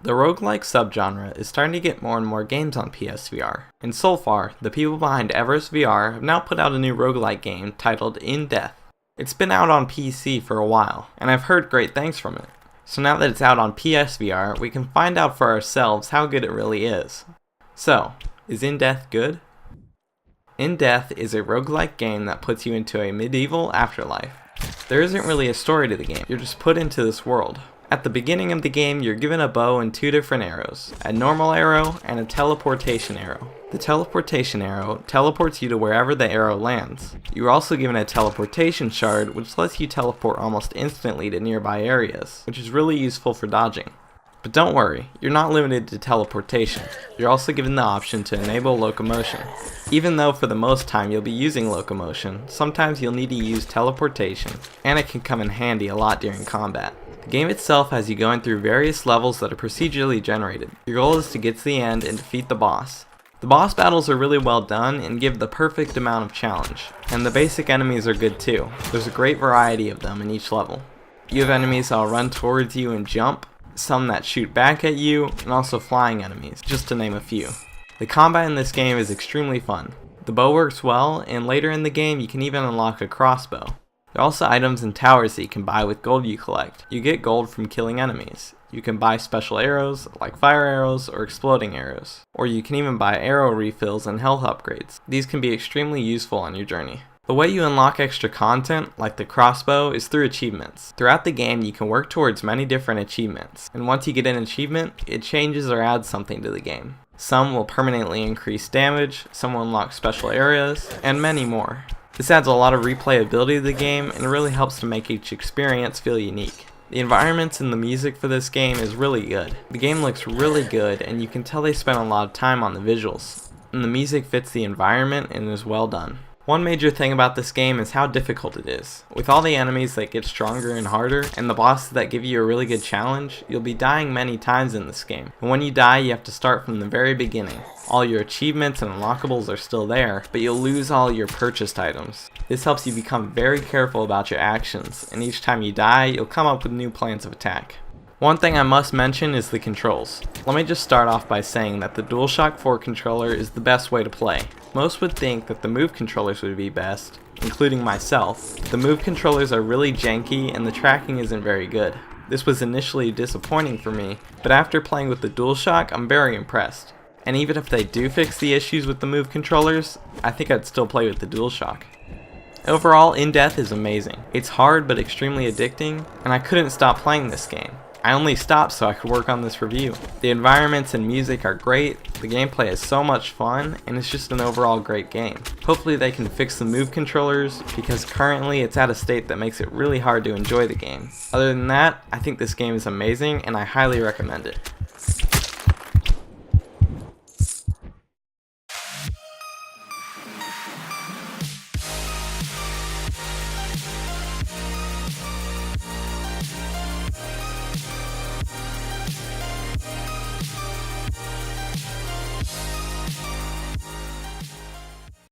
The roguelike subgenre is starting to get more and more games on PSVR. In SOLFAR, the people behind PSVR have now put out a new roguelike game titled In Death. It's been out on PC for a while, and I've heard great things from it. So now that it's out on PSVR, we can find out for ourselves how good it really is. So, is In Death good? In Death is a roguelike game that puts you into a medieval afterlife. There isn't really a story to the game, you're just put into this world. At the beginning of the game, you're given a bow and 2 different arrows, a normal arrow and a teleportation arrow. The teleportation arrow teleports you to wherever the arrow lands. You're also given a teleportation shard, which lets you teleport almost instantly to nearby areas, which is really useful for dodging. But don't worry, you're not limited to teleportation. You're also given the option to enable locomotion. Even though for the most time you'll be using locomotion, sometimes you'll need to use teleportation, and it can come in handy a lot during combat. The game itself has you going through various levels that are procedurally generated. Your goal is to get to the end and defeat the boss. The boss battles are really well done and give the perfect amount of challenge, and the basic enemies are good too. There's a great variety of them in each level. You have enemies that will run towards you and jump, some that shoot back at you, and also flying enemies, just to name a few. The combat in this game is extremely fun. The bow works well, and later in the game you can even unlock a crossbow. There are also items and towers that you can buy with gold you collect. You get gold from killing enemies. You can buy special arrows, like fire arrows or exploding arrows. Or you can even buy arrow refills and health upgrades. These can be extremely useful on your journey. The way you unlock extra content, like the crossbow, is through achievements. Throughout the game, you can work towards many different achievements, and once you get an achievement, it changes or adds something to the game. Some will permanently increase damage, some will unlock special areas, and many more. This adds a lot of replayability to the game, and really helps to make each experience feel unique. The environments and the music for this game is really good. The game looks really good, and you can tell they spent a lot of time on the visuals. And the music fits the environment and is well done. One major thing about this game is how difficult it is. With all the enemies that get stronger and harder, and the bosses that give you a really good challenge, you'll be dying many times in this game. And when you die, you have to start from the very beginning. All your achievements and unlockables are still there, but you'll lose all your purchased items. This helps you become very careful about your actions, and each time you die, you'll come up with new plans of attack. One thing I must mention is the controls. Let me just start off by saying that the DualShock 4 controller is the best way to play. Most would think that the Move controllers would be best, including myself. The Move controllers are really janky and the tracking isn't very good. This was initially disappointing for me, but after playing with the DualShock, I'm very impressed. And even if they do fix the issues with the Move controllers, I think I'd still play with the DualShock. Overall, In Death is amazing. It's hard but extremely addicting, and I couldn't stop playing this game. I only stopped so I could work on this review. The environments and music are great, the gameplay is so much fun, and it's just an overall great game. Hopefully they can fix the Move controllers, because currently it's at a state that makes it really hard to enjoy the game. Other than that, I think this game is amazing and I highly recommend it.